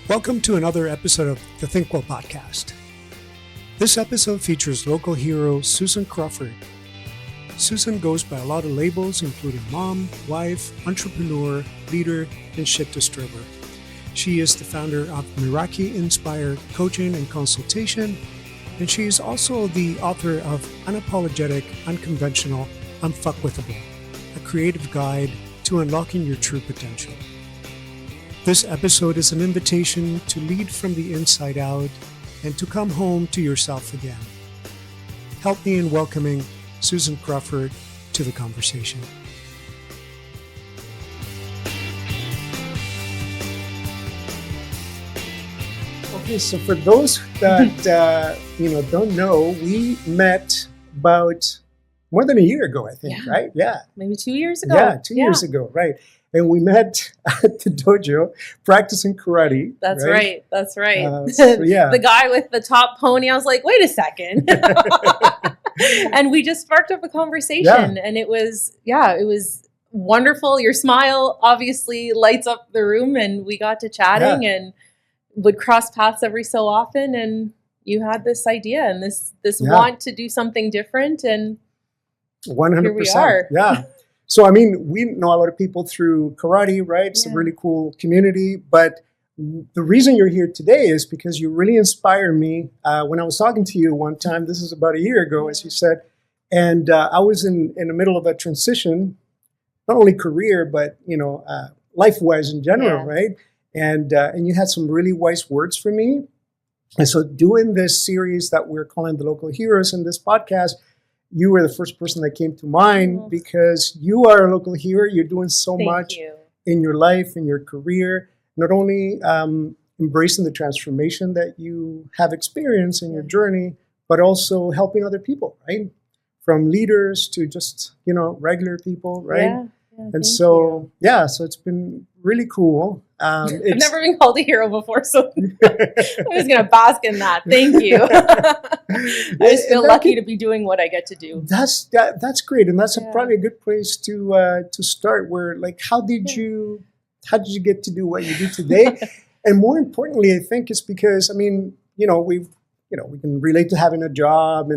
Welcome to another episode of the THINKWELL Podcast. This episode features local hero Susan Crawford. Susan goes by a lot of labels, including mom, wife, entrepreneur, leader, and shit disturber. She is the founder of Meraki-inspired coaching and consultation, and she is also the author of Unapologetic, Unconventional, Kwithable, a creative guide to unlocking your true potential. This episode is an invitation to lead from the inside out and to come home to yourself again. Help me in welcoming Susan Crawford to the conversation. Okay, so for those that don't know, we met about more than a year ago, I think, right? Yeah. Maybe 2 years ago. Yeah, 2 years ago, right. And we met at the dojo practicing karate. That's right. That's right. Yeah. The guy with the top pony, I was like, wait a second. And we just sparked up a conversation and it was wonderful. Your smile obviously lights up the room and we got to chatting and would cross paths every so often. And you had this idea and this want to do something different. And 100%. Here we are. Yeah. So, I mean, we know a lot of people through karate, right? It's a really cool community. But the reason you're here today is because you really inspire me. When I was talking to you one time, this is about a year ago, as you said, and I was in the middle of a transition, not only career, but, life-wise in general, right? And you had some really wise words for me. And so doing this series that we're calling The Local Heroes in this podcast, you were the first person that came to mind because you are a local hero. You're doing so much in your life, in your career, not only embracing the transformation that you have experienced in your journey, but also helping other people, right? From leaders to just, regular people, right? Yeah, and so, so it's been really cool. I've never been called a hero before, so I'm just going to bask in that. Thank you. I just feel lucky to be doing what I get to do. That's great, and that's probably a good place to start. Where, how did you get to do what you do today? And more importantly, I think it's because we can relate to having a job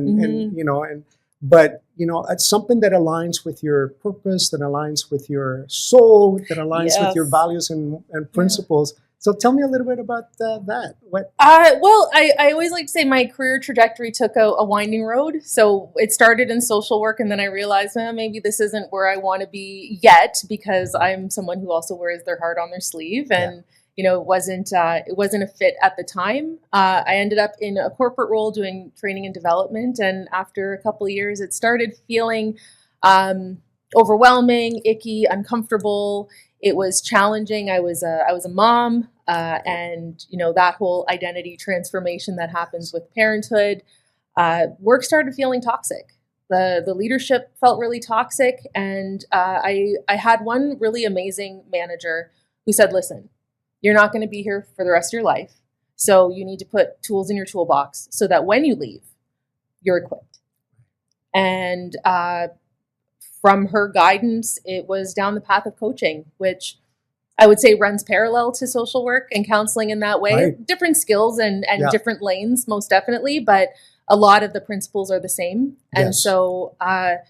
but it's something that aligns with your purpose, that aligns with your soul, that aligns with your values and principles. So tell me a little bit about that. What? Well, I always like to say my career trajectory took a winding road. So it started in social work, and then I realized maybe this isn't where I want to be yet, because I'm someone who also wears their heart on their sleeve, and it wasn't a fit at the time. I ended up in a corporate role doing training and development, and after a couple of years, it started feeling overwhelming, icky, uncomfortable. It was challenging. I was a mom, and that whole identity transformation that happens with parenthood. Work started feeling toxic. The leadership felt really toxic, and I had one really amazing manager who said, "Listen, you're not going to be here for the rest of your life, so you need to put tools in your toolbox so that when you leave, you're equipped." And from her guidance, it was down the path of coaching, which I would say runs parallel to social work and counseling in that way. Right. Different skills and different lanes, most definitely, but a lot of the principles are the same. And so I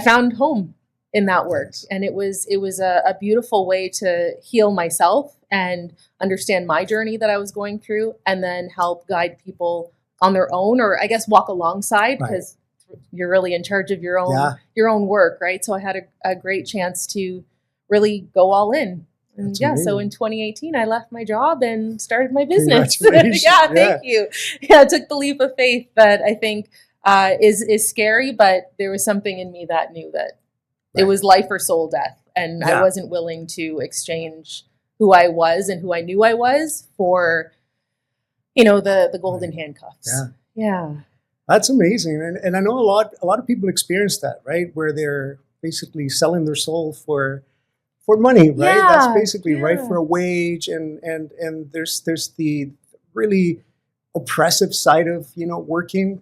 found home in that work. And it was a beautiful way to heal myself and understand my journey that I was going through, and then help guide people on their own, or I guess walk alongside, because you're really in charge of your own work, right? So I had a great chance to really go all in. And so in 2018, I left my job and started my business. Thank you. Yeah, I took the leap of faith that I think is scary, but there was something in me that knew that it was life or soul death. And I wasn't willing to exchange who I was and who I knew I was for, the golden handcuffs. Yeah. That's amazing. And I know a lot of people experience that, right? Where they're basically selling their soul for money, right? That's basically right, for a wage. And there's the really oppressive side of, working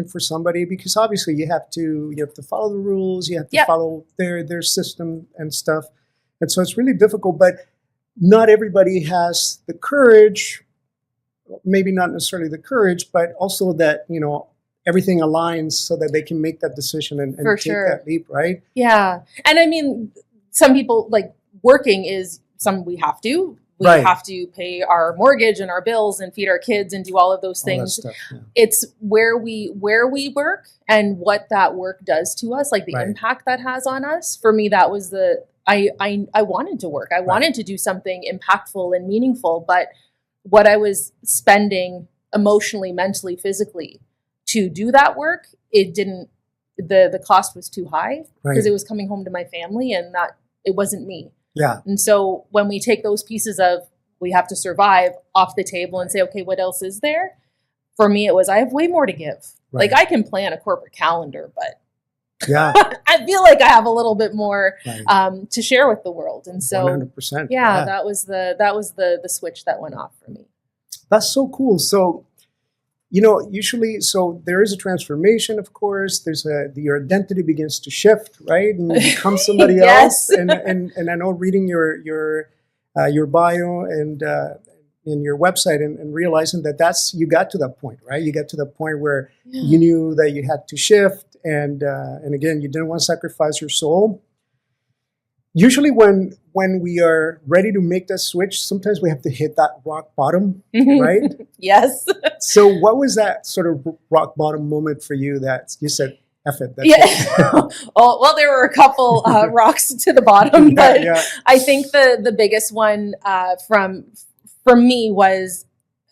for somebody, because obviously you have to follow the rules, you have to follow their system and stuff. And so it's really difficult. But not everybody has the courage, maybe not necessarily the courage, but also that, everything aligns so that they can make that decision and For take sure. that leap, right? Yeah. And I mean, some people like working is we have to. We Right. have to pay our mortgage and our bills and feed our kids and do all of those All that things. stuff, yeah. It's where we work and what that work does to us, like the Right. impact that has on us. For me, that was I wanted to work. I wanted to do something impactful and meaningful, but what I was spending emotionally, mentally, physically to do that work, it didn't, the cost was too high because it was coming home to my family and that it wasn't me. Yeah. And so when we take those pieces of we have to survive off the table and say, okay, what else is there? For me, it was, I have way more to give. Right. Like I can plan a corporate calendar, but Yeah. I feel like I have a little bit more Right. To share with the world. And so 100%. yeah, that was the switch that went off for me. That's so cool. So, usually, so there is a transformation, of course. Your identity begins to shift, right? And you become somebody Yes. else. And I know reading your bio and in your website and realizing that you got to that point, right? You got to the point where you knew that you had to shift. And again, you didn't want to sacrifice your soul. Usually when we are ready to make that switch, sometimes we have to hit that rock bottom, right? Yes. So what was that sort of rock bottom moment for you that you said, F it? That's Yeah. it. Well, there were a couple rocks to the bottom, but Yeah. I think the biggest one from me was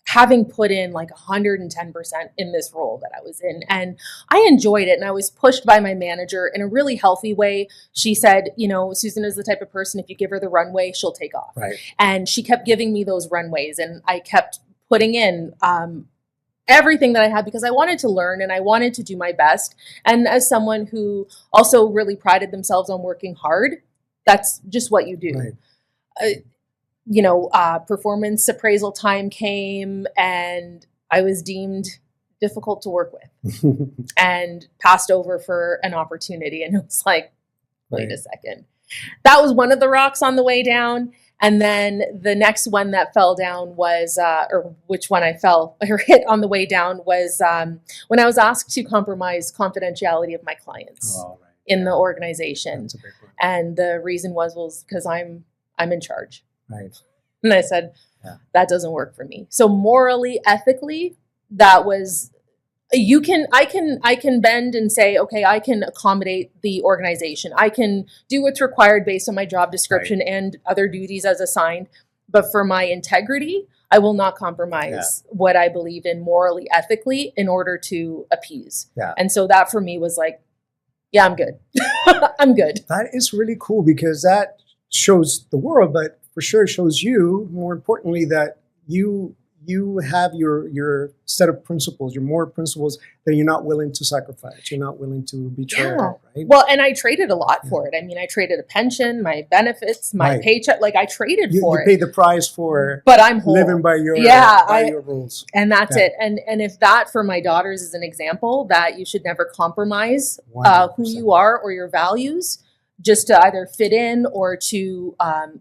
having put in like 110% in this role that I was in. And I enjoyed it. And I was pushed by my manager in a really healthy way. She said, Susan is the type of person, if you give her the runway, she'll take off. Right. And she kept giving me those runways. And I kept putting in everything that I had because I wanted to learn and I wanted to do my best. And as someone who also really prided themselves on working hard, that's just what you do. Right. Performance appraisal time came and I was deemed difficult to work with and passed over for an opportunity. And it was like, wait a second. That was one of the rocks on the way down. And then the next one that fell down was, or which one I fell or hit on the way down was when I was asked to compromise confidentiality of my clients in the organization. That's a big one. And the reason was because I'm in charge. Right. And I said, that doesn't work for me. So morally, ethically, that was, I can bend and say, okay, I can accommodate the organization. I can do what's required based on my job description and other duties as assigned. But for my integrity, I will not compromise what I believe in morally, ethically in order to appease. Yeah. And so that for me was like, yeah, I'm good. I'm good. That is really cool because that shows the world, but for sure shows you, more importantly, that you have your set of principles, your moral principles that you're not willing to sacrifice. You're not willing to betray at all, right? Well, and I traded a lot for it. I mean, I traded a pension, my benefits, my paycheck. Like I traded for it. You paid the price for but I'm whole. Living by your your rules. And that's it. And if that for my daughters is an example that you should never compromise who you are or your values just to either fit in or to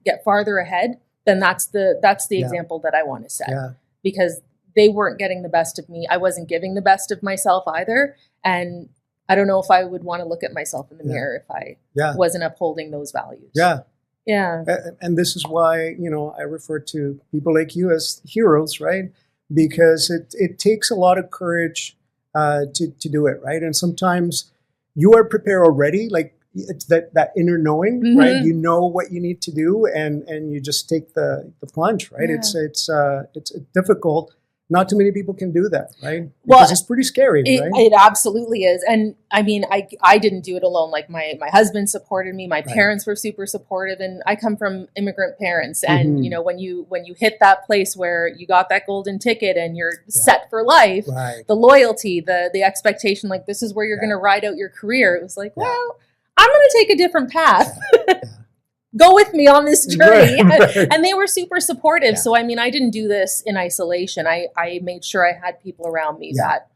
get farther ahead, then that's the example that I want to set. Yeah. Because they weren't getting the best of me. I wasn't giving the best of myself either. And I don't know if I would want to look at myself in the mirror if I wasn't upholding those values. Yeah. Yeah. And this is why, I refer to people like you as heroes, right? Because it takes a lot of courage to do it, right? And sometimes you are prepared already, like it's that inner knowing, right? You know what you need to do, and you just take the plunge, right? Yeah. It's difficult. Not too many people can do that, right? Because it's pretty scary, right? It absolutely is. And I mean, I didn't do it alone. Like my husband supported me. My parents were super supportive, and I come from immigrant parents. And when you hit that place where you got that golden ticket and you're set for life, the loyalty, the expectation, like this is where you're going to ride out your career. It was like, well, I'm going to take a different path. Go with me on this journey. Right. And they were super supportive. Yeah. So, I mean, I didn't do this in isolation. I made sure I had people around me that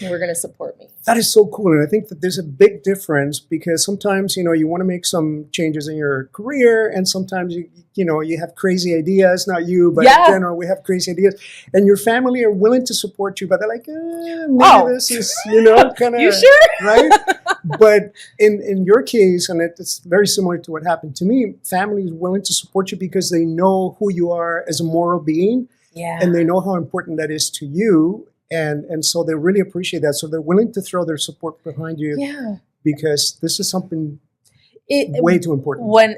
were going to support me. That is so cool. And I think that there's a big difference because sometimes, you want to make some changes in your career and sometimes you have crazy ideas, not you, but in general, we have crazy ideas and your family are willing to support you, but they're like, maybe this is, kind of, you sure? Right? But in your case, and it's very similar to what happened to me, family is willing to support you because they know who you are as a moral being. Yeah. And they know how important that is to you. And so they really appreciate that. So they're willing to throw their support behind you because this is something way too important. When,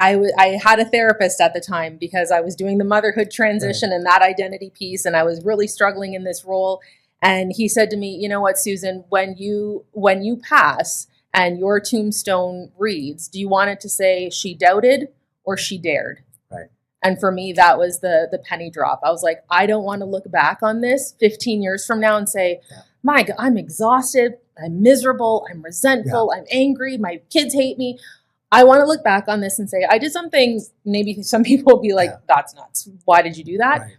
I had a therapist at the time because I was doing the motherhood transition and that identity piece. And I was really struggling in this role. And he said to me, you know what, Susan, when you pass and your tombstone reads, do you want it to say she doubted or she dared? And for me, that was the penny drop. I was like, I don't want to look back on this 15 years from now and say, my God, I'm exhausted. I'm miserable. I'm resentful. I'm angry. My kids hate me. I want to look back on this and say, I did something. Maybe some people will be like, that's nuts. Why did you do that? Right.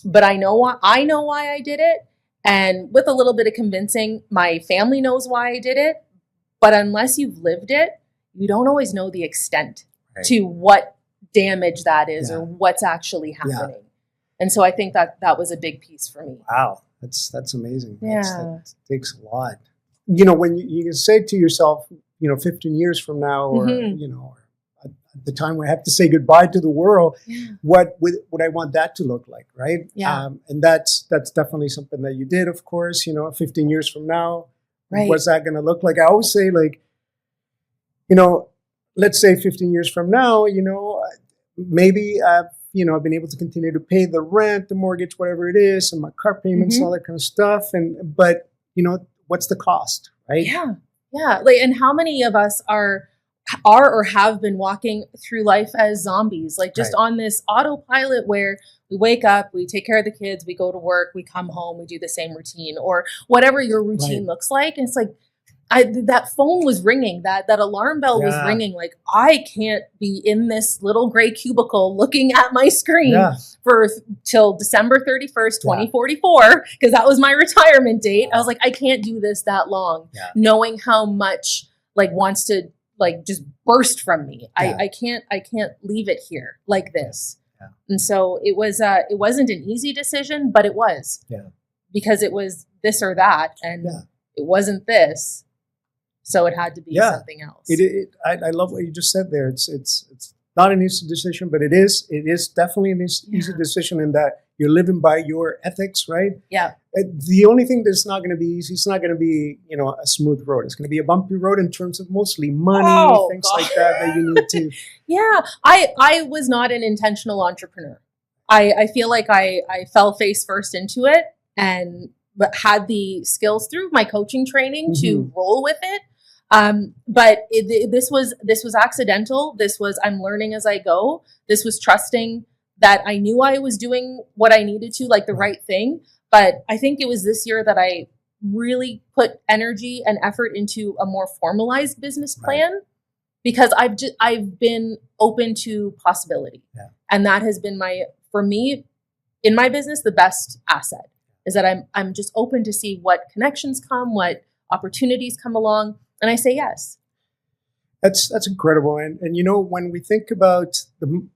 But I know why I did it. And with a little bit of convincing, my family knows why I did it. But unless you've lived it, you don't always know the extent to what damage that is or what's actually happening. And so I think that was a big piece for me. Wow. That's amazing. Yeah. That takes a lot. When you can say to yourself, 15 years from now, or, at the time where I have to say goodbye to the world, what would I want that to look like? Right. Yeah. And that's definitely something that you did, of course, 15 years from now, what's that going to look like? I always say let's say 15 years from now, maybe I've been able to continue to pay the rent, the mortgage, whatever it is, and my car payments, all that kind of stuff. But what's the cost, right? Yeah. Yeah. And how many of us are or have been walking through life as zombies, just on this autopilot where we wake up, we take care of the kids, we go to work, we come home, we do the same routine or whatever your routine looks like. And it's like, that phone was ringing, that alarm bell was ringing. Like, I can't be in this little gray cubicle looking at my screen till December 31st, 2044, because that was my retirement date. I was like, I can't do this that long, knowing how much wants to just burst from me. I can't leave it here like this. Yeah. And so it wasn't an easy decision, but it was because it was this or that. And it wasn't this. So it had to be something else. I love what you just said there. It's not an easy decision, but it is definitely an easy decision in that you're living by your ethics, right? Yeah. The only thing that's not going to be easy, it's not going to be, a smooth road. It's going to be a bumpy road in terms of mostly money, things like that you need to. Yeah. I was not an intentional entrepreneur. I feel like I fell face first into it but had the skills through my coaching training to roll with it. But this was accidental. This was, I'm learning as I go. This was trusting that I knew I was doing what I needed to, the right thing. But I think it was this year that I really put energy and effort into a more formalized business plan because I've been open to possibility. Yeah. And that has been for me in my business, the best asset is that I'm just open to see what connections come, what opportunities come along. And I say yes. That's incredible. And when we think about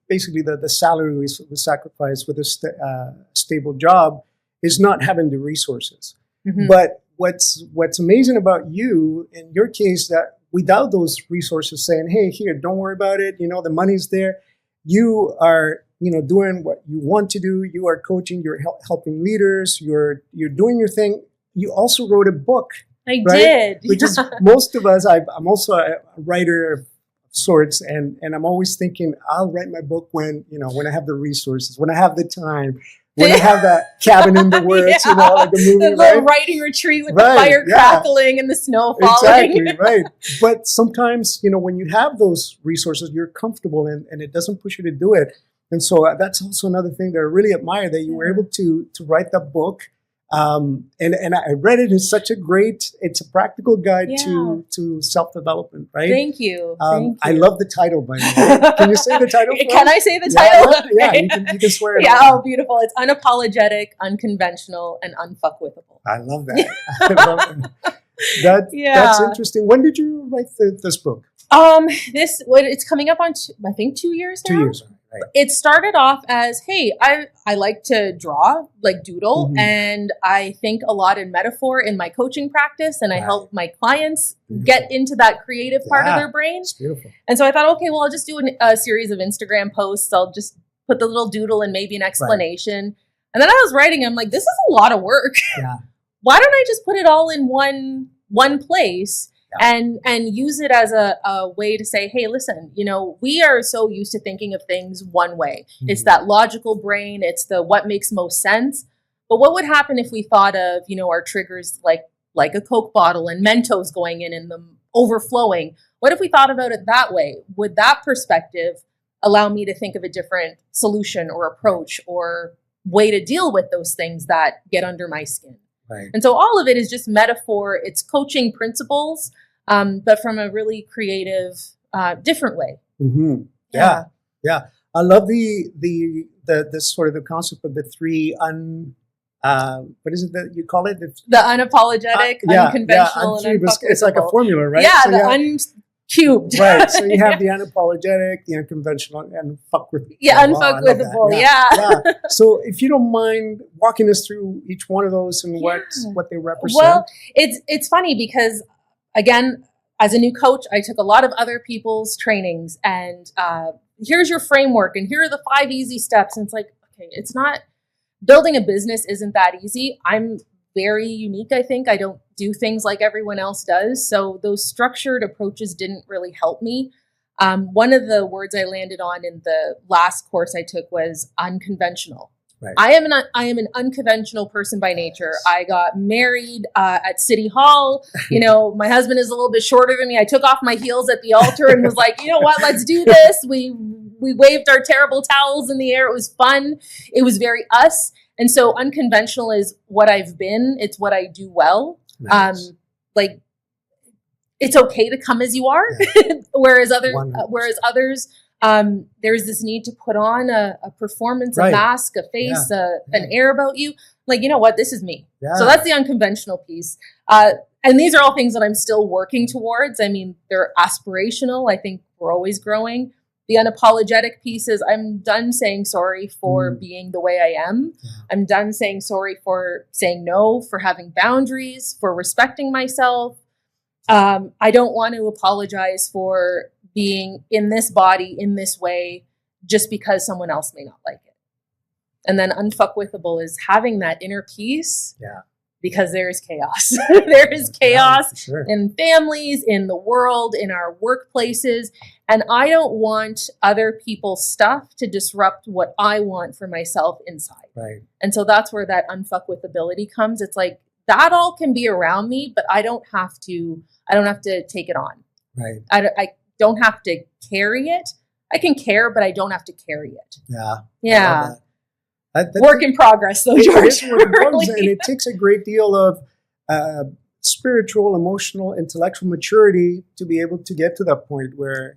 basically the salary we sacrifice with a stable job is not having the resources. Mm-hmm. But what's amazing about you, in your case, that without those resources saying, hey, here, don't worry about it. The money's there. You are, doing what you want to do. You are coaching, you're helping leaders, you're doing your thing. You also wrote a book. I did. Because most of us, I'm also a writer of sorts, and I'm always thinking I'll write my book when I have the resources, when I have the time, when I have that cabin in the woods, like a movie, the little writing retreat with the fire crackling and the snow falling. Exactly, right. But sometimes, when you have those resources, you're comfortable and it doesn't push you to do it. And so that's also another thing that I really admire, that you were able to write that book And I read it. It's such a great, it's a practical guide Yeah. to self-development, right? Thank you. Thank I you. love the title, by the way. Can you say the title? Can I say the Yeah, title? yeah, Okay. you can swear it Yeah, out. oh, beautiful. It's unapologetic, unconventional, and unfuckwithable. I love that. I love that. Yeah. That's interesting. When did you write this book? It's coming up on, I think 2 years now. 2 years, right? It started off as, hey, I like to draw, like doodle, Mhm. and I think a lot in metaphor in my coaching practice, and I Right. help my clients Beautiful. get into that creative part of Yeah. their brain. It's beautiful. And so I thought, okay, well, I'll just do a series of Instagram posts. I'll just put the little doodle and maybe an explanation. And then I was writing, I'm like, this is a lot of work. Yeah. Why don't I just put it all in one place? Yeah. And use it as a way to say, hey, listen, we are so used to thinking of things one way. Mhm. It's that logical brain. It's the what makes most sense. But what would happen if we thought of, our triggers like a Coke bottle and Mentos going in and them overflowing? What if we thought about it that way? Would that perspective allow me to think of a different solution or approach or way to deal with those things that get under my skin? Right. And so all of it is just metaphor. It's coaching principles, but from a really creative, different way. Mm-hmm. Yeah. I love the sort of the concept of the three what is it that you call it? The unapologetic, unconventional, and unfuckable. It's like a formula, right? Yeah, So the uncubed. right. So you have the unapologetic, the unconventional, and unfuckwithable. Yeah, Oh, I love that. unfuckwithable. Yeah. So if you don't mind walking us through each one of those and what they represent. Well, it's funny because, again, as a new coach, I took a lot of other people's trainings, and here's your framework, and here are the 5 easy steps. And it's like, okay, it's not, building a business isn't that easy. I'm very unique, I think. I don't do things like everyone else does. So those structured approaches didn't really help me. One of the words I landed on in the last course I took was unconventional. Right. I am an unconventional person by nature. I got married at City Hall. My husband is a little bit shorter than me. I took off my heels at the altar and was like, you know what, let's do this. We waved our terrible towels in the air. It was fun. It was very us. And so unconventional is what I've been. It's what I do well. Nice. It's okay to come as you are. Yeah. whereas others, there's this need to put on a performance, Right. a mask, a face, an air about you. Like, you know what? This is me. Yeah. So that's the unconventional piece. And these are all things that I'm still working towards. I mean, they're aspirational. I think we're always growing. The unapologetic piece is I'm done saying sorry for being the way I am. Yeah. I'm done saying sorry for saying no, for having boundaries, for respecting myself. I don't want to apologize for being in this body in this way just because someone else may not like it. And then unfuckwithable is having that inner peace. Yeah. Because there is chaos. There is chaos for sure. in families, in the world, in our workplaces. And I don't want other people's stuff to disrupt what I want for myself inside. Right. And so that's where that unfuckwithability comes. It's like that all can be around me, but I don't have to take it on. Right. I don't have to carry it. I can care, but I don't have to carry it. Yeah. Yeah. That Work in progress, though, it George. is work in progress, Really. and it takes a great deal of spiritual, emotional, intellectual maturity to be able to get to that point where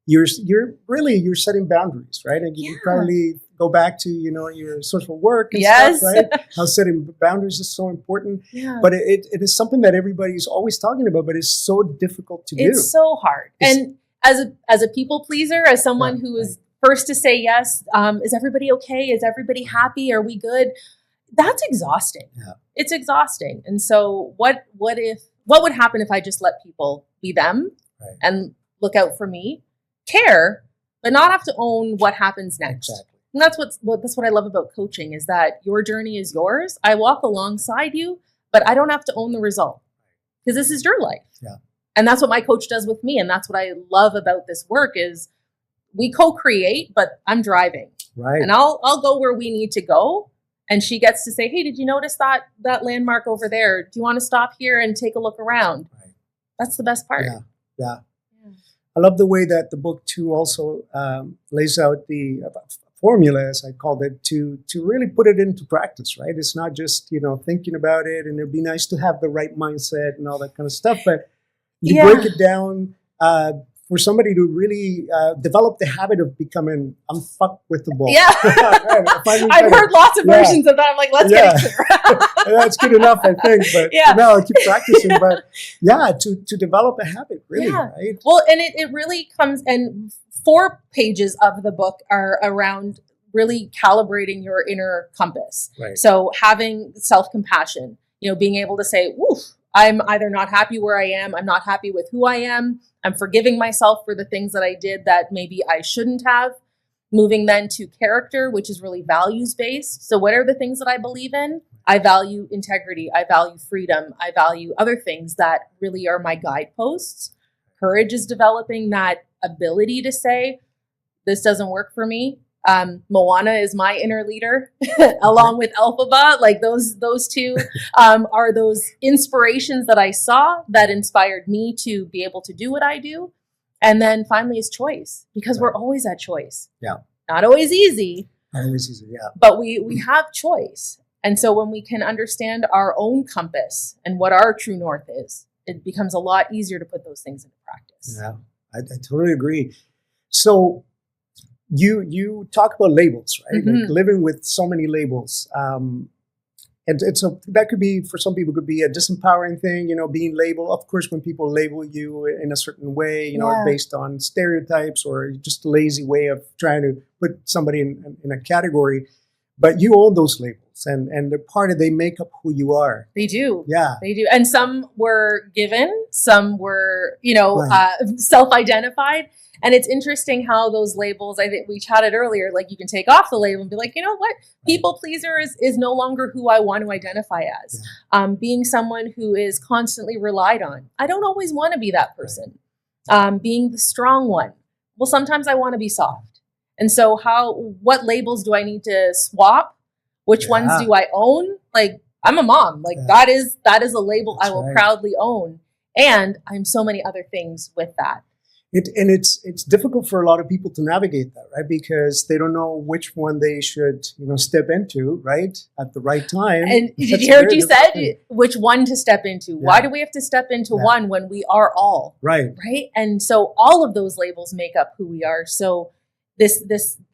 you're setting boundaries, right? And you probably go back to your social work and stuff, right? How setting boundaries is so important. Yeah. But it is something that everybody's always talking about, but it's so difficult to do. It's so hard. And as a people pleaser, as someone who is first to say yes, is everybody okay? Is everybody happy? Are we good? That's exhausting. Yeah. It's exhausting. And so what would happen if I just let people be them and look out for me, care, but not have to own what happens next? Exactly. And that's what I love about coaching is that your journey is yours. I walk alongside you, but I don't have to own the result because this is your life. Yeah. And that's what my coach does with me. And that's what I love about this work is we co-create, but I'm driving. Right. And I'll go where we need to go. And she gets to say, hey, did you notice that landmark over there? Do you want to stop here and take a look around? Right. That's the best part. Yeah. I love the way that the book too also lays out formula, as I called it, to really put it into practice, right? It's not just, thinking about it, and it'd be nice to have the right mindset and all that kind of stuff, but you break it down for somebody to really develop the habit of becoming unfuckwithable. Yeah. I've heard lots of versions of that. I'm like, let's get it clear. That's good enough, I think. But no, I keep practicing. But to develop a habit, really, right? Well, and it really comes, and 4 pages of the book are around really calibrating your inner compass. Right. So having self-compassion, being able to say, oof, I'm either not happy where I am, I'm not happy with who I am, I'm forgiving myself for the things that I did that maybe I shouldn't have. Moving then to character, which is really values-based. So what are the things that I believe in? I value integrity, I value freedom, I value other things that really are my guideposts. Courage is developing that ability to say, this doesn't work for me. Moana is my inner leader, along with Elphaba. Like those two are those inspirations that I saw that inspired me to be able to do what I do. And then finally is choice, because we're always at choice. Yeah. Not always easy. Not always easy, yeah. But we have choice. And so when we can understand our own compass and what our true north is, it becomes a lot easier to put those things into practice. Yeah, I totally agree. So you talk about labels, right? Mm-hmm. Like living with so many labels. And so that could be, for some people, could be a disempowering thing, being labeled. Of course, when people label you in a certain way, based on stereotypes or just a lazy way of trying to put somebody in a category. But you own those labels, and they're part of, they make up who you are. They do. Yeah. They do. And some were given, some were, self-identified. And it's interesting how those labels, I think we chatted earlier, like you can take off the label and be like, you know what? People pleaser is no longer who I want to identify as. Yeah. Being someone who is constantly relied on. I don't always want to be that person. Being the strong one. Well, sometimes I want to be soft. And so what labels do I need to swap? Which ones do I own? Like, I'm a mom. Like that is a label I will proudly own. And I'm so many other things with that. It's difficult for a lot of people to navigate that, right? Because they don't know which one they should, step into, right, at the right time. And did you hear what you said? Which one to step into? Yeah. Why do we have to step into one when we are all? Right. Right. And so all of those labels make up who we are. So this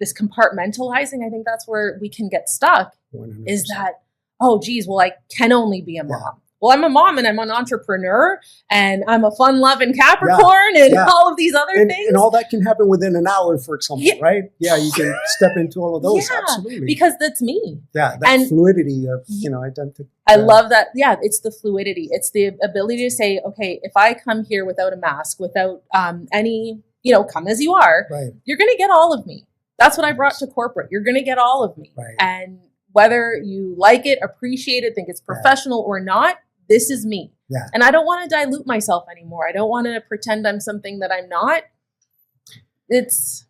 compartmentalizing, I think that's where we can get stuck. 100%. Is that, oh, geez, well, I can only be a mom. Yeah. Well, I'm a mom and I'm an entrepreneur and I'm a fun-loving Capricorn and all of these other things. And all that can happen within an hour, for example, right? Yeah, you can step into all of those, absolutely. Because that's me. Yeah, that fluidity of, identity. I love that. Yeah, it's the fluidity. It's the ability to say, okay, if I come here without a mask, without any, come as you are, you're going to get all of me. That's what I brought to corporate. You're going to get all of me. Right. And whether you like it, appreciate it, think it's professional or not, this is me. Yeah. And I don't want to dilute myself anymore. I don't want to pretend I'm something that I'm not. It's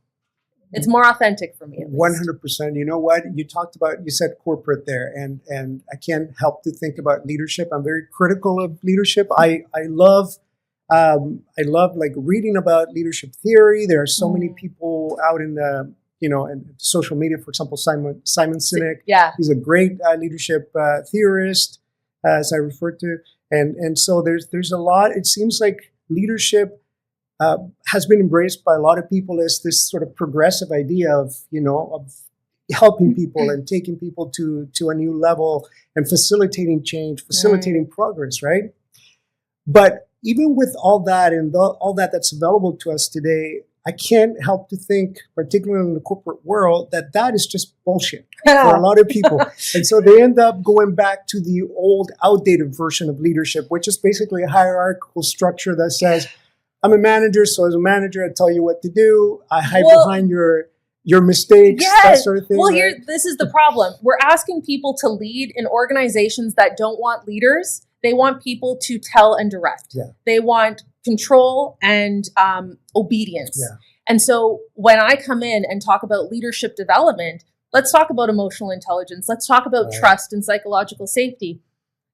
more authentic for me. 100%. You know what? You said corporate there, and I can't help to think about leadership. I'm very critical of leadership. I love like reading about leadership theory. There are so many people out in the, in social media, for example, Simon Sinek. Yeah. He's a great leadership theorist, as I refer to. And so there's a lot. It seems like leadership has been embraced by a lot of people as this sort of progressive idea of helping people and taking people to a new level and facilitating change, facilitating progress, right? But even with all that and all that's available to us today, I can't help to think, particularly in the corporate world, that is just bullshit for a lot of people. And so they end up going back to the old, outdated version of leadership, which is basically a hierarchical structure that says, I'm a manager, so as a manager, I tell you what to do. I hide behind your mistakes, that sort of thing. Well, this is the problem. We're asking people to lead in organizations that don't want leaders. They want people to tell and direct. Yeah. They want control and obedience. Yeah. And so when I come in and talk about leadership development, let's talk about emotional intelligence. Let's talk about trust and psychological safety.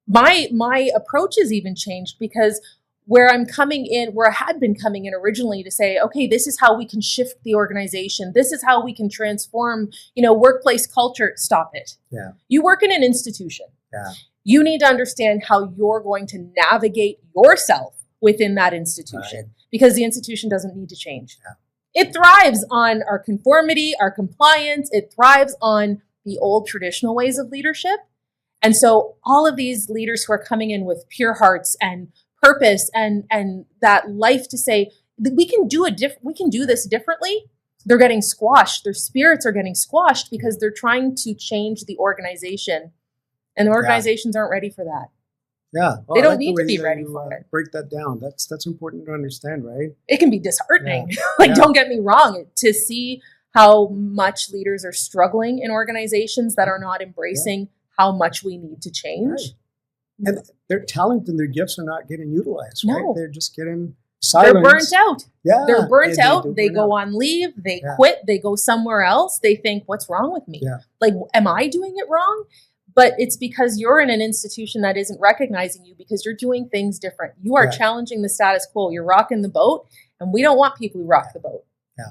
My approach has even changed because where I'm coming in, where I had been coming in originally to say, okay, this is how we can shift the organization. This is how we can transform, workplace culture. Stop it. Yeah. You work in an institution. Yeah. You need to understand how you're going to navigate yourself within that institution, because the institution doesn't need to change. Yeah. It thrives on our conformity, our compliance. It thrives on the old traditional ways of leadership. And so all of these leaders who are coming in with pure hearts and purpose and that life to say that we can do this differently, they're getting squashed. Their spirits are getting squashed because they're trying to change the organization, and the organizations aren't ready for that. Yeah, they don't need to be ready for it. Break that down. That's important to understand, right? It can be disheartening. Don't get me wrong, to see how much leaders are struggling in organizations that are not embracing how much we need to change. Right. And their talent and their gifts are not getting utilized, No. right? They're just getting silenced. They're burnt out. Yeah. They're burnt out. They burn go out. on leave. They quit. They go somewhere else. They think, what's wrong with me? Yeah. Like, am I doing it wrong? But it's because you're in an institution that isn't recognizing you because you're doing things different. You are challenging the status quo. You're rocking the boat, and we don't want people who rock the boat. Yeah.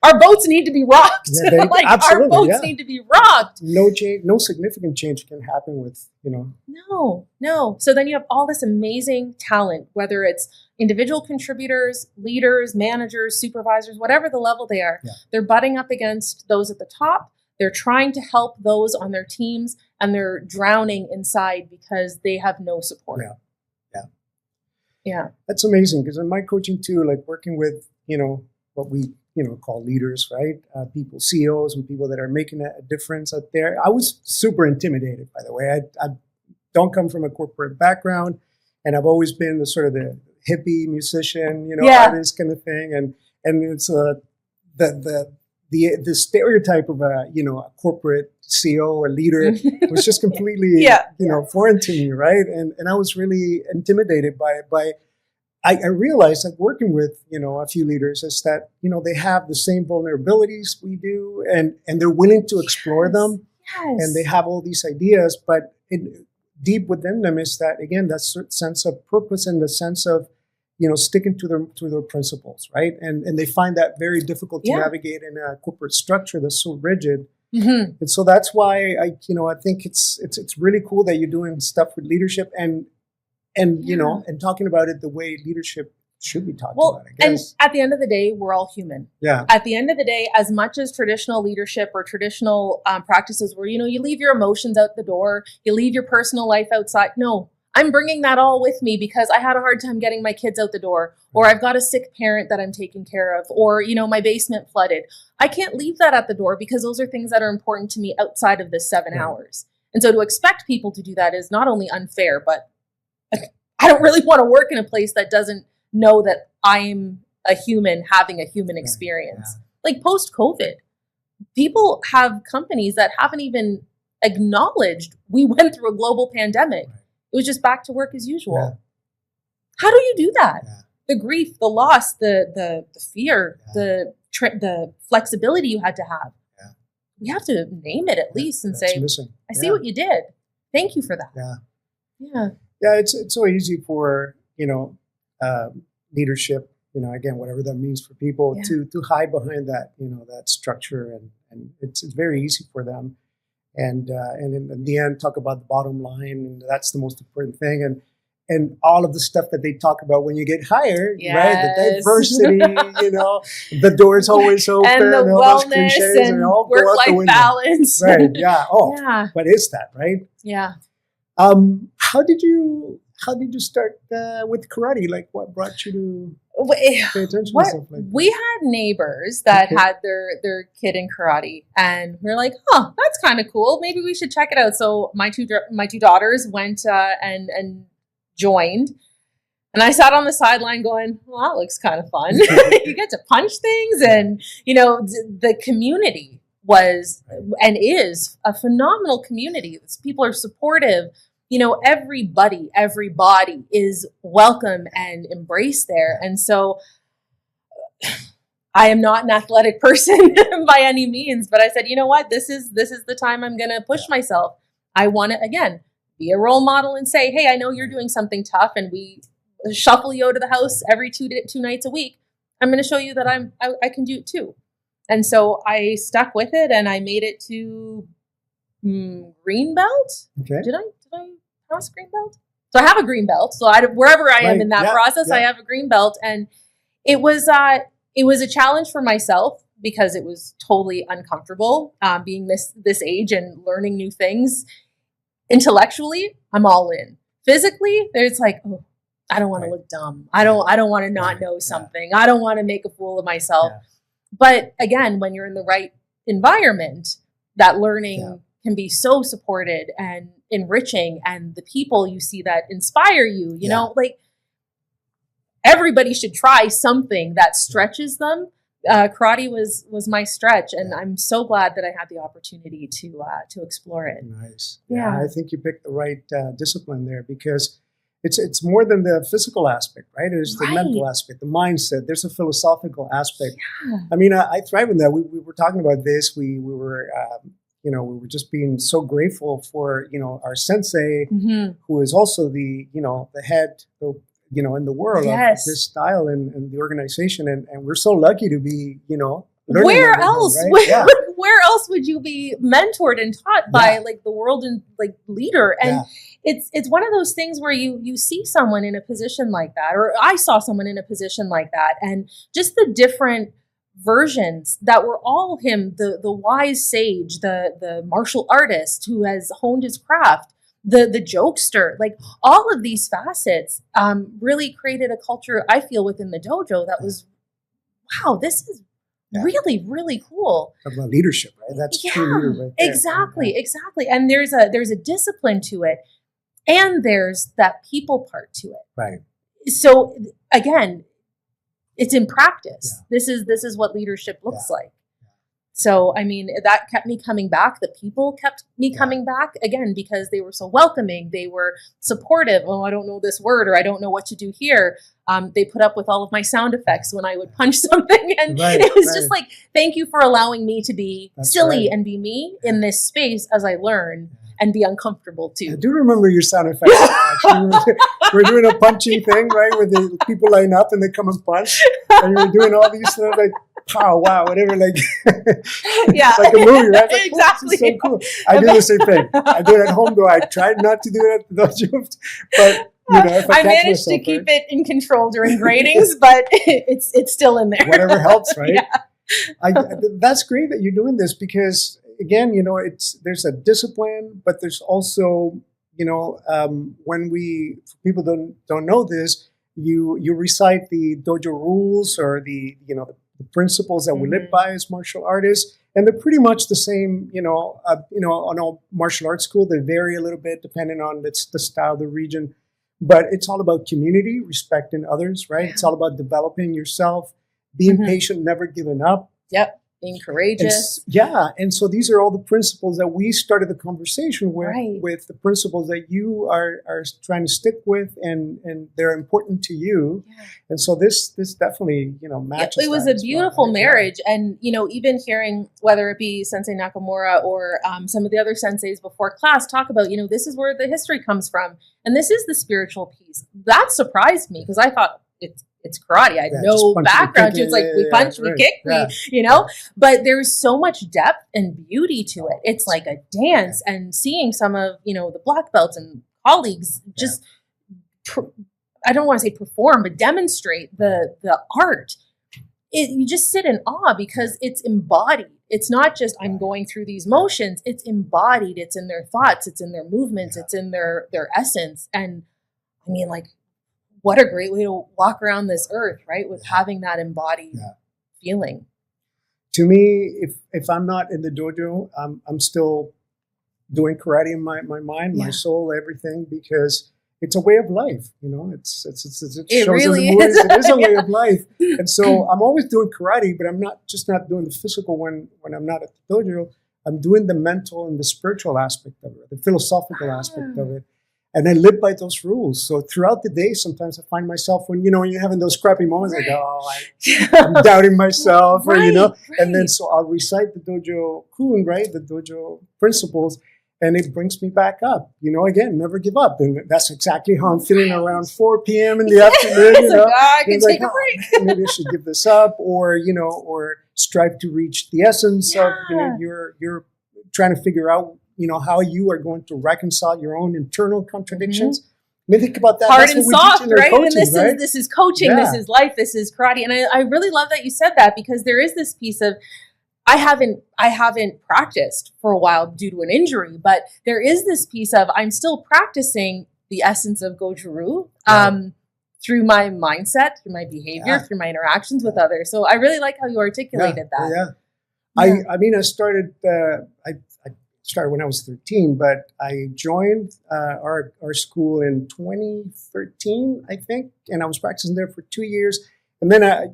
Our boats need to be rocked. Yeah, Our boats need to be rocked. No change, no significant change can happen with, No. So then you have all this amazing talent, whether it's individual contributors, leaders, managers, supervisors, whatever the level they are. Yeah. They're butting up against those at the top. They're trying to help those on their teams, and they're drowning inside because they have no support. Yeah. That's amazing, because in my coaching too, like working with, what we, call leaders, right? People, CEOs, and people that are making a difference out there. I was super intimidated, by the way. I don't come from a corporate background, and I've always been the sort of the hippie musician, artist kind of thing. And it's the stereotype of a corporate CEO or leader was just completely foreign to me, right? And I was really intimidated by it. I realized that working with a few leaders is that they have the same vulnerabilities we do, and they're willing to explore them, and they have all these ideas, but deep within them is that, again, that sense of purpose and the sense of sticking to their principles, right? And they find that very difficult to navigate in a corporate structure that's so rigid. Mm-hmm. And so that's why I think it's really cool that you're doing stuff with leadership and talking about it the way leadership should be talked about, I guess. And at the end of the day, we're all human. Yeah. At the end of the day, as much as traditional leadership or traditional practices where, you leave your emotions out the door, you leave your personal life outside. No, I'm bringing that all with me because I had a hard time getting my kids out the door, or I've got a sick parent that I'm taking care of, or, my basement flooded. I can't leave that at the door because those are things that are important to me outside of this 7 hours. And so to expect people to do that is not only unfair, but I don't really want to work in a place that doesn't know that I'm a human having a human experience. Like post-COVID, people have companies that haven't even acknowledged we went through a global pandemic. It was just back to work as usual. Yeah. How do you do that? Yeah. The grief, the loss, the fear, the flexibility you had to have. Yeah. We have to name it at least and say, missing. I see what you did. Thank you for that. Yeah. Yeah, it's so easy for, leadership, again, whatever that means for people to hide behind that, that structure. And it's very easy for them. And in the end, talk about the bottom line. And that's the most important thing. And all of the stuff that they talk about when you get hired, right? The diversity, the door's always open. And the all wellness and all work-life balance. Right, yeah. But is that, right? Yeah. How did you start with karate? Like, what brought you to pay attention to stuff like that? We had neighbors that had their kid in karate, and we were like, "Oh, that's kind of cool. Maybe we should check it out." So my two daughters went and joined, and I sat on the sideline going, "Well, that looks kind of fun. You get to punch things, and the community was and is a phenomenal community. People are supportive." Everybody is welcome and embraced there. And so I am not an athletic person by any means, but I said, you know what, this is the time I'm going to push myself. I want to, again, be a role model and say, hey, I know you're doing something tough and we shuffle you out of the house every two nights a week. I'm going to show you that I can do it too. And so I stuck with it, and I made it to green belt. Okay. Did I pass green belt? So I have a green belt. So wherever I am in that process, I have a green belt, and it was a challenge for myself because it was totally uncomfortable being this age and learning new things. Intellectually, I'm all in. Physically, there's like, oh, I don't want to look dumb. I don't want to not know something. I don't want to make a fool of myself. Yeah. But again, when you're in the right environment, that learning can be so supported and enriching, and the people you see that inspire you, you know, like everybody should try something that stretches them. Karate was my stretch, and I'm so glad that I had the opportunity to explore it. Nice. Yeah, I think you picked the right discipline there, because it's more than the physical aspect, right? It's the mental aspect, the mindset. There's a philosophical aspect. Yeah. I mean, I thrive in that. We were talking about this. We were, we were just being so grateful for, our sensei, who is also the head, in the world of this style and the organization. And we're so lucky to be, learning. Where else? Him, right? Where else would you be mentored and taught by like the world and like leader? And it's one of those things where you see someone in a position like that, or I saw someone in a position like that, and just the different versions that were all him, the wise sage, the martial artist who has honed his craft, the jokester, like all of these facets really created a culture, I feel, within the dojo that was, wow, this is really, really cool. About leadership, right? That's true leader right there. Exactly. And there's a discipline to it, and there's that people part to it. Right. So again, it's in practice. Yeah. This is what leadership looks like. So, I mean, that kept me coming back. The people kept me coming back, again, because they were so welcoming. They were supportive. Oh, I don't know this word, or I don't know what to do here. They put up with all of my sound effects when I would punch something. And it was just like, thank you for allowing me to be silly and be me in this space as I learn and be uncomfortable too. I do remember your sound effects. Actually. We're doing a punching thing, right? Where the people line up and they come and punch. And you're doing all these things like, pow, wow, whatever, like, like a movie, right? Like, exactly. So cool. I do the same thing. I do it at home, though. I tried not to do it at the dojo, but if I managed to keep it in control during gradings, but it's still in there. Whatever helps, right? That's great that you're doing this, because again, there's a discipline, but there's also, when people don't know this, you recite the dojo rules or the principles that we live by as martial artists, and they're pretty much the same. On all martial arts school, they vary a little bit depending on the style, the region, but it's all about community, respecting others, right? It's all about developing yourself, being patient, never giving up. Yep. Being courageous. And so these are all the principles that we started the conversation with the principles that you are trying to stick with, and they're important to you. Yeah. And so this definitely, matches. It was a beautiful marriage. And, even hearing whether it be Sensei Nakamura or some of the other senseis before class talk about, this is where the history comes from. And this is the spiritual piece. That surprised me, because I thought it's karate. I had no background. It's like we punch, we kick, but there's so much depth and beauty to it. It's like a dance, and seeing some of, the black belts and colleagues just, I don't want to say perform, but demonstrate the art. You just sit in awe, because it's embodied. It's not just I'm going through these motions. It's embodied. It's in their thoughts. It's in their movements. It's in their essence. And I mean, like, what a great way to walk around this earth, right? With having that embodied feeling. To me, if I'm not in the dojo, I'm still doing karate in my mind, my soul, everything, because it's a way of life. It shows really in the movies. It is a way of life. And so I'm always doing karate, but I'm not doing the physical when I'm not at the dojo. I'm doing the mental and the spiritual aspect of it, the philosophical aspect of it. And I live by those rules. So throughout the day, sometimes I find myself when you're having those crappy moments, like, I'm doubting myself, or, and then so I'll recite the dojo kun, right? The dojo principles. And it brings me back up, again, never give up. And that's exactly how I'm feeling around 4 p.m. in the afternoon. It's like, I can take a break. Maybe I should give this up, or strive to reach the essence of, you're trying to figure out, how you are going to reconcile your own internal contradictions. I mean, think about that. Hard That's and what we soft, teach in our right? coaching, And this is coaching, this is life, this is karate. And I really love that you said that, because there is this piece of, I haven't practiced for a while due to an injury, but there is this piece of, I'm still practicing the essence of Goju-Ryu through my mindset, through my behavior, through my interactions with others. So I really like how you articulated that. I mean, I started when I was 13, but I joined our school in 2013, I think, and I was practicing there for 2 years. And then, I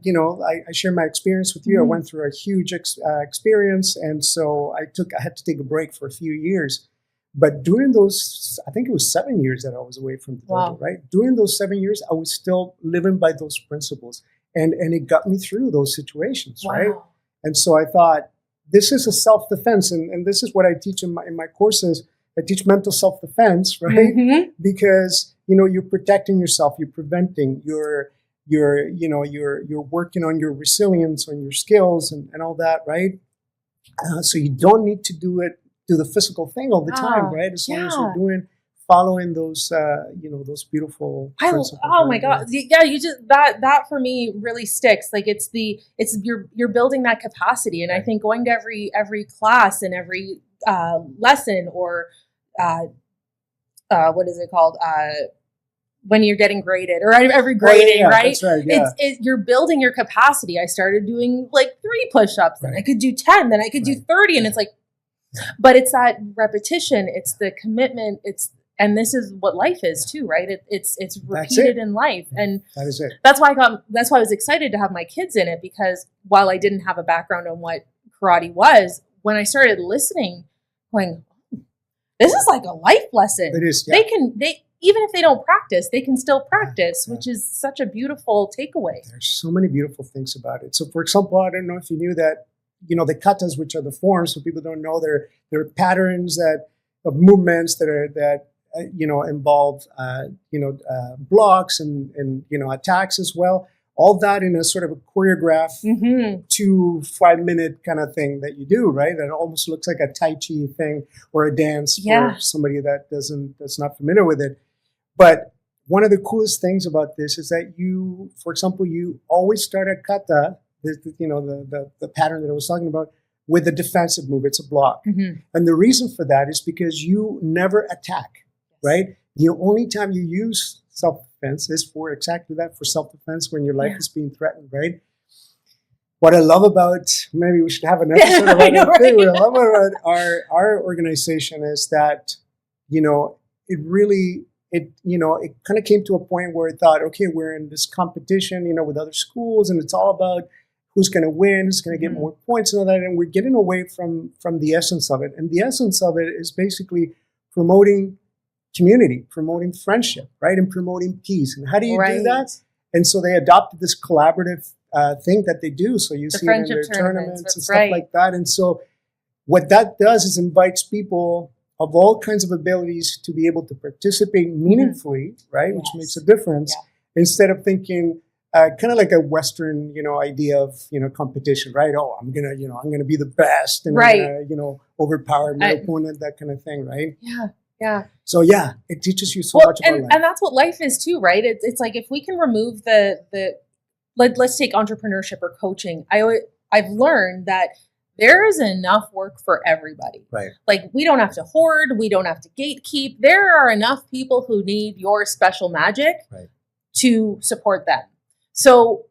shared my experience with you. I went through a huge experience, and so I had to take a break for a few years. But during those, I think it was 7 years that I was away from the dojo, right? During those 7 years, I was still living by those principles, and it got me through those situations, right? And so I thought, this is a self-defense, and this is what I teach in my courses. I teach mental self-defense, right? Because you're protecting yourself, you're preventing, you're working on your resilience, on your skills, and all that, right? So you don't need to do the physical thing all the time, right? As long as you're following those those beautiful principles. Oh my God. Yeah, you just that for me really sticks. Like you're building that capacity. And I think going to every class and every lesson, or what is it called? When you're getting graded, or every grading, right? That's right, yeah. You're building your capacity. I started doing like 3 push-ups, then I could do 10, then I could do 30. And it's like, but it's that repetition, it's the commitment, and this is what life is too, right? It's repeated in life. And that is it. That's why I was excited to have my kids in it, because while I didn't have a background on what karate was, when I started listening, going, this is like a life lesson. It is. Yeah. They even if they don't practice, they can still practice, which is such a beautiful takeaway. There's so many beautiful things about it. So, for example, I don't know if you knew that, the katas, which are the forms, so people don't know, they're patterns of movements that involve blocks and attacks as well. All that in a sort of a choreographed 2-5 minute kind of thing that you do, right? That almost looks like a Tai Chi thing or a dance for somebody that's not familiar with it. But one of the coolest things about this is that for example, you always start a kata, the pattern that I was talking about, with a defensive move. It's a block. And the reason for that is because you never attack, right? The only time you use self-defense is for exactly that, for self-defense when your life is being threatened, right? What I love about, maybe we should have an episode about that thing. What I love about our organization is that, it kind of came to a point where I thought, okay, we're in this competition, with other schools, and it's all about who's going to win, who's going to get more points and all that. And we're getting away from the essence of it. And the essence of it is basically promoting community, promoting friendship, right? And promoting peace. And how do you do that? And so they adopted this collaborative thing that they do. So you see it in their tournaments and stuff like that. And so what that does is invites people of all kinds of abilities to be able to participate meaningfully, right? Which makes a difference, instead of thinking kind of like a Western, idea of, competition, right? Oh, I'm gonna be the best, and I'm gonna, overpower my opponent, that kind of thing, right? Yeah. So it teaches you so much about life. And that's what life is too, right? It's like, if we can remove let's take entrepreneurship or coaching. I've learned that there is enough work for everybody. Right. Like, we don't have to hoard, we don't have to gatekeep. There are enough people who need your special magic to support them. So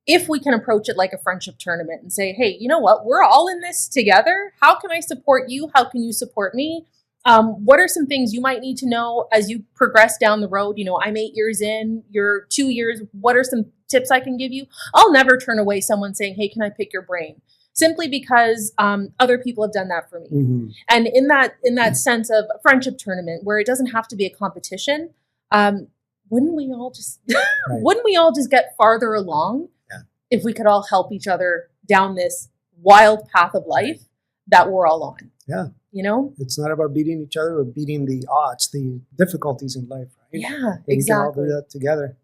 if we can approach it like a friendship tournament and say, hey, you know what? We're all in this together. How can I support you? How can you support me? What are some things you might need to know as you progress down the road? I'm 8 years in, you're 2 years. What are some tips I can give you? I'll never turn away someone saying, hey, can I pick your brain? Simply because other people have done that for me. And in that sense of a friendship tournament, where it doesn't have to be a competition, wouldn't we all just get farther along if we could all help each other down this wild path of life? that we're all on. Yeah. You know? It's not about beating each other, but beating the odds, the difficulties in life, right? Yeah, And we can all exactly. do that together.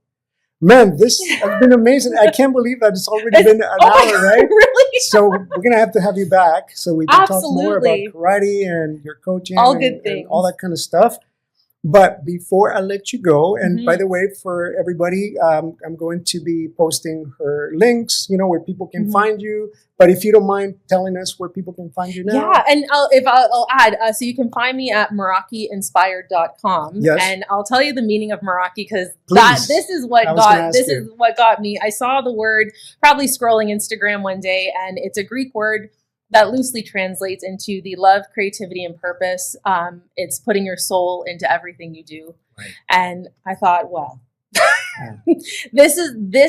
Man, this has been amazing. I can't believe that it's already been an my hour, God, right? really? So we're going to have you back so we can talk more about Absolutely. karate and your coaching All and, good and things. all that kind of stuff. But before I let you go, and Mhm. by the way, for everybody, I'm going to be posting her links, where people can Mhm. find you. But if you don't mind telling us where people can find you now. Yeah, and I'll add, so you can find me at MerakiInspired.com. Yes. And I'll tell you the meaning of Meraki, because Please. this is what I was gonna ask you. is what got me. I saw the word probably scrolling Instagram one day, and it's a Greek word that loosely translates into the love, creativity, and purpose. It's putting your soul into everything you do. Right. And I thought, well, Yeah. this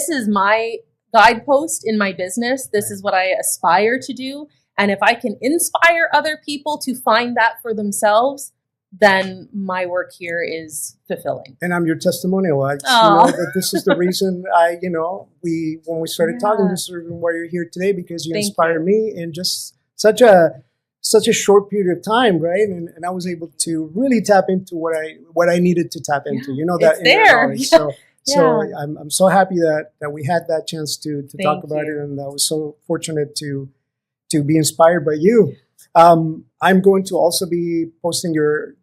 is my guidepost in my business. This is what I aspire to do. And if I can inspire other people to find that for themselves, then my work here is fulfilling. And I'm your testimonial. I Aw. know that this is the reason when we started talking, Yeah. this is the reason why you're here today, because you Thank inspire you. me in just such a short period of time, right? And I was able to really tap into what I needed to tap into. Yeah, That it's inner there. knowledge. Yeah. So Yeah. I'm so happy that we had that chance to talk Thank about you. it, and I was so fortunate to be inspired by you. I'm going to also be posting your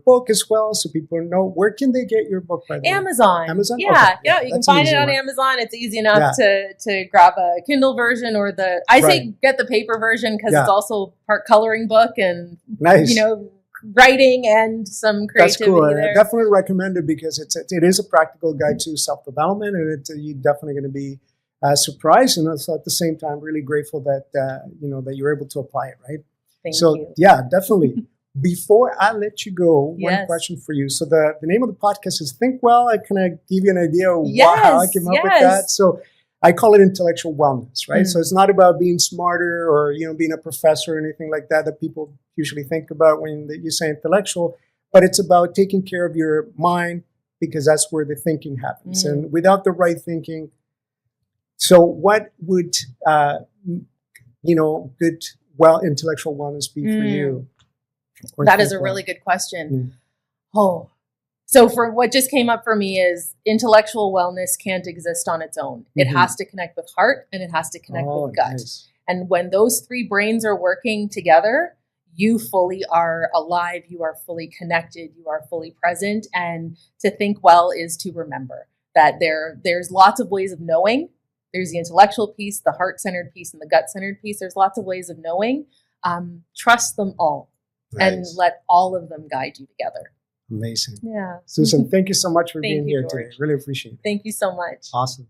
book as well, so people know. Where can they get your book, by the way? Amazon. Amazon? Yeah, Okay. yeah. You can That's an find it easy on one. Amazon. It's easy enough to grab a Kindle version or I say Right. get the paper version, because Yeah. it's also part coloring book and Nice. writing and some That's creativity cool. I there. definitely recommend it, because it is a practical guide to self-development, and you're definitely going to be surprised, and also at the same time really grateful that that you're able to apply it, right? Thank So you. yeah, definitely. Before I let you go, one Yes. question for you. So the name of the podcast is Think Well. I kind of give you an idea of Yes, how I came up with yes. that. So I call it intellectual wellness, right? Mm. So it's not about being smarter or being a professor or anything like that people usually think about when you say intellectual, but it's about taking care of your mind, because that's where the thinking happens. Mm. And without the right thinking, so what would good intellectual wellness be for you? Or That is think a really good question. Mm. Oh, so for what just came up for me is intellectual wellness can't exist on its own. It Mhm. has to connect with heart, and it has to connect with gut. Nice. And when those three brains are working together, you fully are alive, you are fully connected, you are fully present. And to think well is to remember that there's lots of ways of knowing. There's the intellectual piece, the heart-centered piece, and the gut-centered piece. There's lots of ways of knowing. Trust them all and Nice. let all of them guide you together. Amazing. Yeah. Susan, thank you so much for Thank being you, here today. George. Really appreciate it. Thank you so much. Awesome.